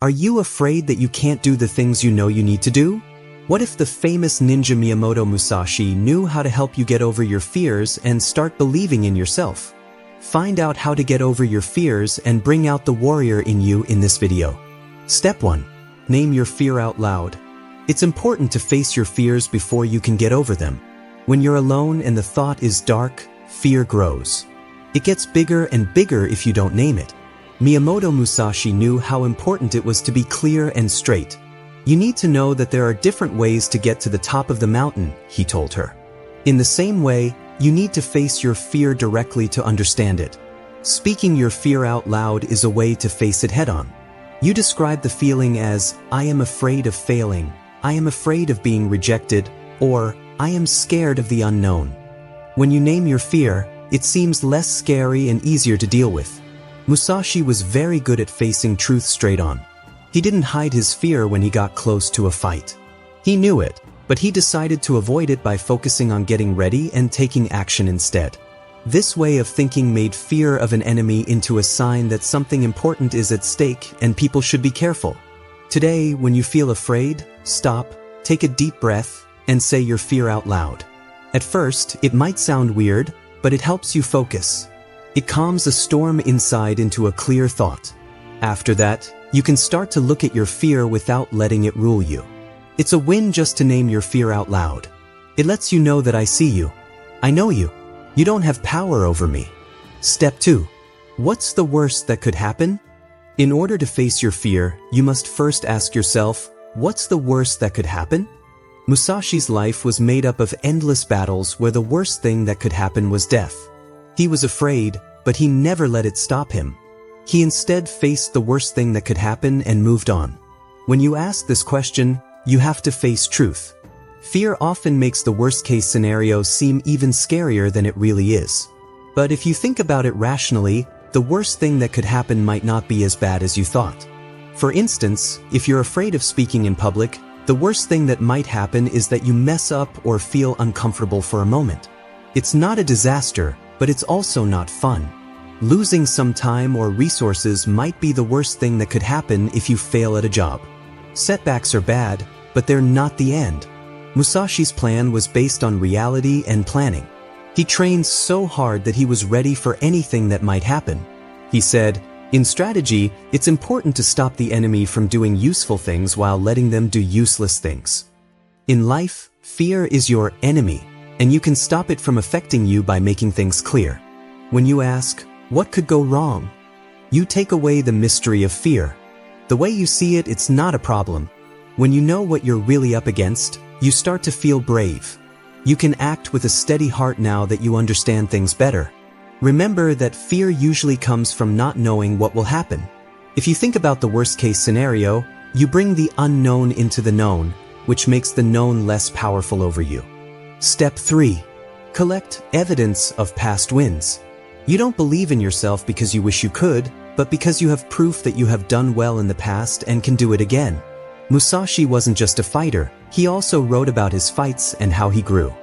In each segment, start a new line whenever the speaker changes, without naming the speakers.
Are you afraid that you can't do the things you know you need to do? What if the famous ninja Miyamoto Musashi knew how to help you get over your fears and start believing in yourself? Find out how to get over your fears and bring out the warrior in you in this video. Step 1. Name your fear out loud. It's important to face your fears before you can get over them. When you're alone and the thought is dark, fear grows. It gets bigger and bigger if you don't name it. Miyamoto Musashi knew how important it was to be clear and straight. You need to know that there are different ways to get to the top of the mountain, he told her. In the same way, you need to face your fear directly to understand it. Speaking your fear out loud is a way to face it head-on. You describe the feeling as, I am afraid of failing, I am afraid of being rejected, or I am scared of the unknown. When you name your fear, it seems less scary and easier to deal with. Musashi was very good at facing truth straight on. He didn't hide his fear when he got close to a fight. He knew it, but he decided to avoid it by focusing on getting ready and taking action instead. This way of thinking made fear of an enemy into a sign that something important is at stake and people should be careful. Today, when you feel afraid, stop, take a deep breath, and say your fear out loud. At first, it might sound weird, but it helps you focus. It calms a storm inside into a clear thought. After that, you can start to look at your fear without letting it rule you. It's a win just to name your fear out loud. It lets you know that I see you. I know you. You don't have power over me. Step 2. What's the worst that could happen? In order to face your fear, you must first ask yourself, what's the worst that could happen? Musashi's life was made up of endless battles where the worst thing that could happen was death. He was afraid, but he never let it stop him. He instead faced the worst thing that could happen and moved on. When you ask this question, you have to face truth. Fear often makes the worst-case scenario seem even scarier than it really is. But if you think about it rationally, the worst thing that could happen might not be as bad as you thought. For instance, if you're afraid of speaking in public, the worst thing that might happen is that you mess up or feel uncomfortable for a moment. It's not a disaster, but it's also not fun. Losing some time or resources might be the worst thing that could happen if you fail at a job. Setbacks are bad, but they're not the end. Musashi's plan was based on reality and planning. He trained so hard that he was ready for anything that might happen. He said, in strategy, it's important to stop the enemy from doing useful things while letting them do useless things. In life, fear is your enemy, and you can stop it from affecting you by making things clear. When you ask, what could go wrong? You take away the mystery of fear. The way you see it, it's not a problem. When you know what you're really up against, you start to feel brave. You can act with a steady heart now that you understand things better. Remember that fear usually comes from not knowing what will happen. If you think about the worst-case scenario, you bring the unknown into the known, which makes the known less powerful over you. Step 3. Collect evidence of past wins. You don't believe in yourself because you wish you could, but because you have proof that you have done well in the past and can do it again. Musashi wasn't just a fighter, he also wrote about his fights and how he grew.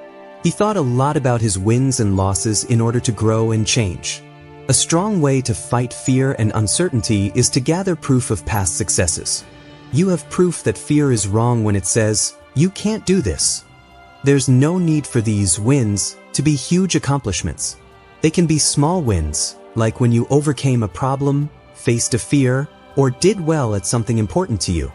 He thought a lot about his wins and losses in order to grow and change. A strong way to fight fear and uncertainty is to gather proof of past successes. You have proof that fear is wrong when it says, you can't do this. There's no need for these wins to be huge accomplishments. They can be small wins, like when you overcame a problem, faced a fear, or did well at something important to you.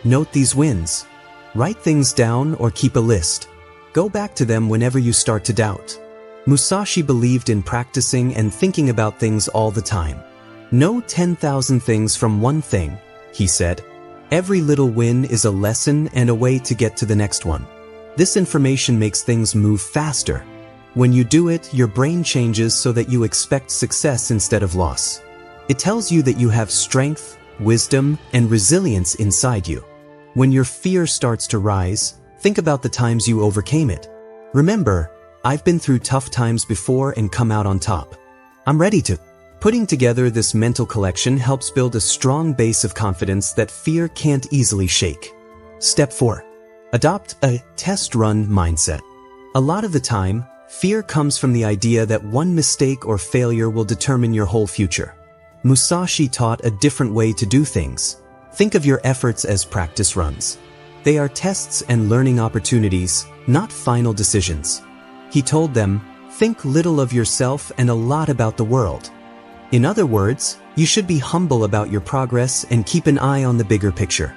Note these wins. Write things down or keep a list. Go back to them whenever you start to doubt. Musashi believed in practicing and thinking about things all the time. Know 10,000 things from one thing, he said. Every little win is a lesson and a way to get to the next one. This information makes things move faster. When you do it, your brain changes so that you expect success instead of loss. It tells you that you have strength, wisdom, and resilience inside you. When your fear starts to rise, think about the times you overcame it. Remember, I've been through tough times before and come out on top. I'm ready to. Putting together this mental collection helps build a strong base of confidence that fear can't easily shake. Step 4. Adopt a test-run mindset. A lot of the time, fear comes from the idea that one mistake or failure will determine your whole future. Musashi taught a different way to do things. Think of your efforts as practice runs. They are tests and learning opportunities, not final decisions. He told them, think little of yourself and a lot about the world. In other words, you should be humble about your progress and keep an eye on the bigger picture.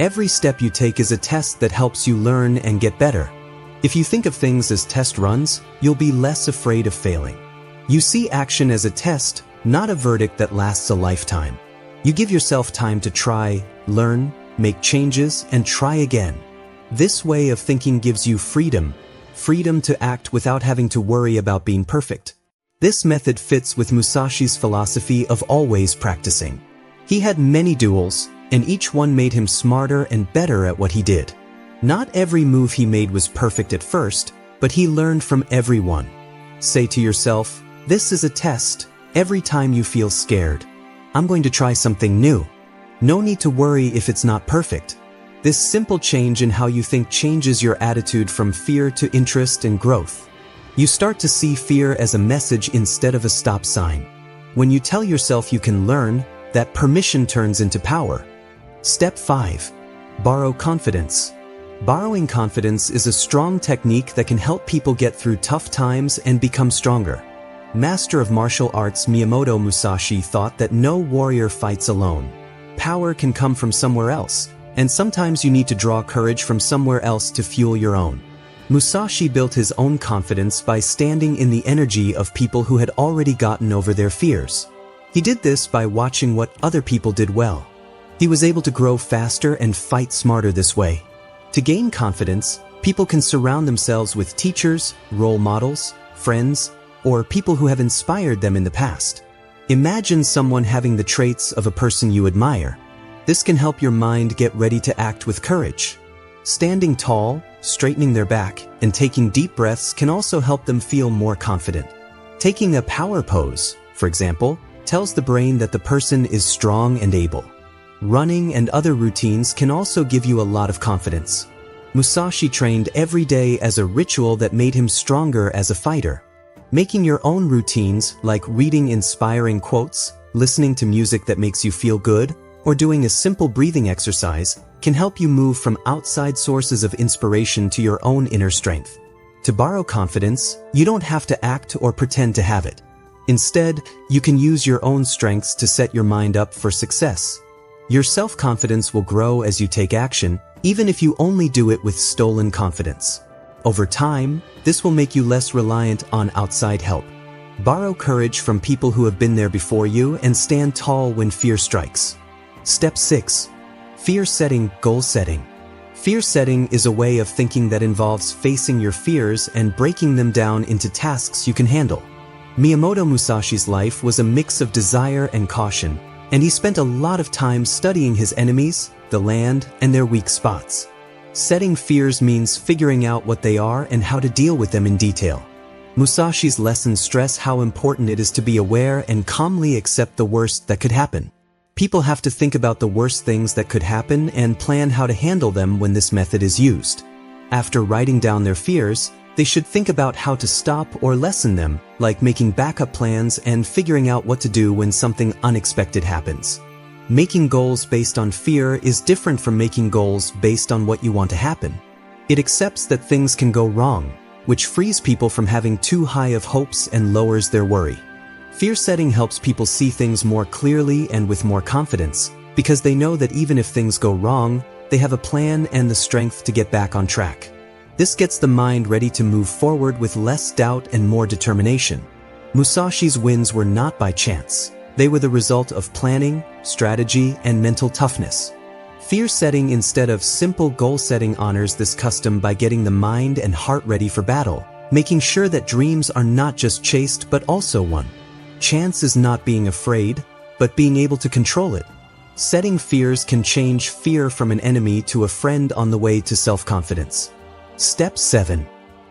Every step you take is a test that helps you learn and get better. If you think of things as test runs, you'll be less afraid of failing. You see action as a test, not a verdict that lasts a lifetime. You give yourself time to try, learn, make changes, and try again. This way of thinking gives you freedom to act without having to worry about being perfect. This method fits with Musashi's philosophy of always practicing. He had many duels, and each one made him smarter and better at what he did. Not every move he made was perfect at first, but he learned from every one. Say to yourself, this is a test. Every time you feel scared, I'm going to try something new. No need to worry if it's not perfect. This simple change in how you think changes your attitude from fear to interest and growth. You start to see fear as a message instead of a stop sign. When you tell yourself you can learn, that permission turns into power. Step 5. Borrow confidence. Borrowing confidence is a strong technique that can help people get through tough times and become stronger. Master of martial arts Miyamoto Musashi thought that no warrior fights alone. Power can come from somewhere else, and sometimes you need to draw courage from somewhere else to fuel your own. Musashi built his own confidence by standing in the energy of people who had already gotten over their fears. He did this by watching what other people did well. He was able to grow faster and fight smarter this way. To gain confidence, people can surround themselves with teachers, role models, friends, or people who have inspired them in the past. Imagine someone having the traits of a person you admire. This can help your mind get ready to act with courage. Standing tall, straightening their back, and taking deep breaths can also help them feel more confident. Taking a power pose, for example, tells the brain that the person is strong and able. Running and other routines can also give you a lot of confidence. Musashi trained every day as a ritual that made him stronger as a fighter. Making your own routines, like reading inspiring quotes, listening to music that makes you feel good, or doing a simple breathing exercise, can help you move from outside sources of inspiration to your own inner strength. To borrow confidence, you don't have to act or pretend to have it. Instead, you can use your own strengths to set your mind up for success. Your self-confidence will grow as you take action, even if you only do it with stolen confidence. Over time, this will make you less reliant on outside help. Borrow courage from people who have been there before you and stand tall when fear strikes. Step 6. Fear setting, goal setting. Fear setting is a way of thinking that involves facing your fears and breaking them down into tasks you can handle. Miyamoto Musashi's life was a mix of desire and caution, and he spent a lot of time studying his enemies, the land, and their weak spots. Setting fears means figuring out what they are and how to deal with them in detail. Musashi's lessons stress how important it is to be aware and calmly accept the worst that could happen. People have to think about the worst things that could happen and plan how to handle them when this method is used. After writing down their fears, they should think about how to stop or lessen them, like making backup plans and figuring out what to do when something unexpected happens. Making goals based on fear is different from making goals based on what you want to happen. It accepts that things can go wrong, which frees people from having too high of hopes and lowers their worry. Fear setting helps people see things more clearly and with more confidence, because they know that even if things go wrong, they have a plan and the strength to get back on track. This gets the mind ready to move forward with less doubt and more determination. Musashi's wins were not by chance. They were the result of planning, strategy, and mental toughness. Fear setting instead of simple goal setting honors this custom by getting the mind and heart ready for battle, making sure that dreams are not just chased but also won. Chance is not being afraid, but being able to control it. Setting fears can change fear from an enemy to a friend on the way to self-confidence. Step 7.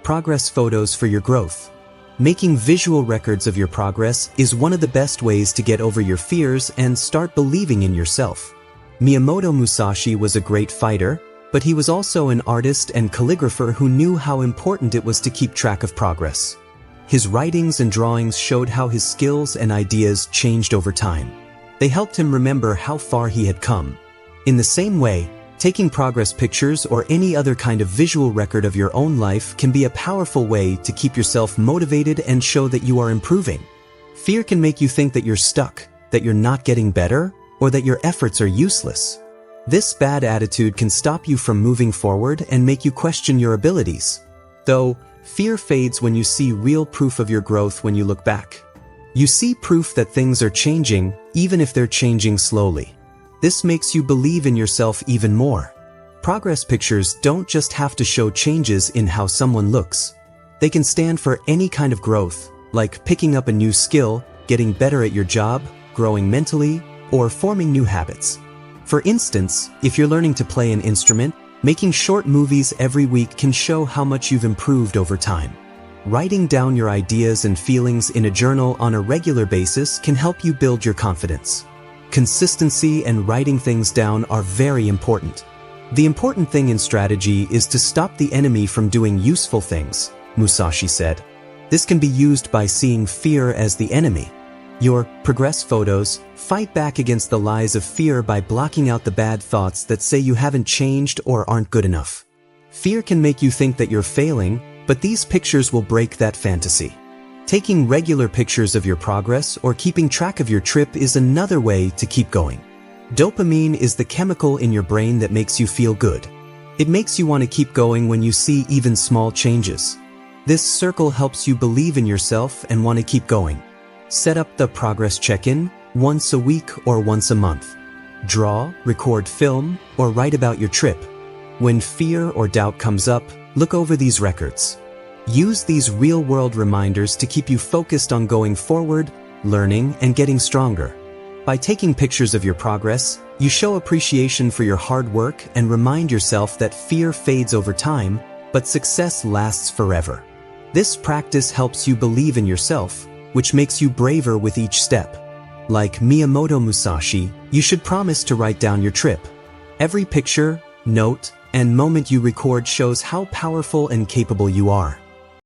Progress photos for your growth. Making visual records of your progress is one of the best ways to get over your fears and start believing in yourself. Miyamoto Musashi was a great fighter, but he was also an artist and calligrapher who knew how important it was to keep track of progress. His writings and drawings showed how his skills and ideas changed over time. They helped him remember how far he had come. In the same way, taking progress pictures or any other kind of visual record of your own life can be a powerful way to keep yourself motivated and show that you are improving. Fear can make you think that you're stuck, that you're not getting better, or that your efforts are useless. This bad attitude can stop you from moving forward and make you question your abilities. Though, fear fades when you see real proof of your growth when you look back. You see proof that things are changing, even if they're changing slowly. This makes you believe in yourself even more. Progress pictures don't just have to show changes in how someone looks. They can stand for any kind of growth, like picking up a new skill, getting better at your job, growing mentally, or forming new habits. For instance, if you're learning to play an instrument, making short movies every week can show how much you've improved over time. Writing down your ideas and feelings in a journal on a regular basis can help you build your confidence. Consistency and writing things down are very important. The important thing in strategy is to stop the enemy from doing useful things, Musashi said. This can be used by seeing fear as the enemy. Your progress photos fight back against the lies of fear by blocking out the bad thoughts that say you haven't changed or aren't good enough. Fear can make you think that you're failing, but these pictures will break that fantasy. Taking regular pictures of your progress or keeping track of your trip is another way to keep going. Dopamine is the chemical in your brain that makes you feel good. It makes you want to keep going when you see even small changes. This circle helps you believe in yourself and want to keep going. Set up the progress check-in once a week or once a month. Draw, record film, or write about your trip. When fear or doubt comes up, look over these records. Use these real-world reminders to keep you focused on going forward, learning, and getting stronger. By taking pictures of your progress, you show appreciation for your hard work and remind yourself that fear fades over time, but success lasts forever. This practice helps you believe in yourself, which makes you braver with each step. Like Miyamoto Musashi, you should promise to write down your trip. Every picture, note, and moment you record shows how powerful and capable you are.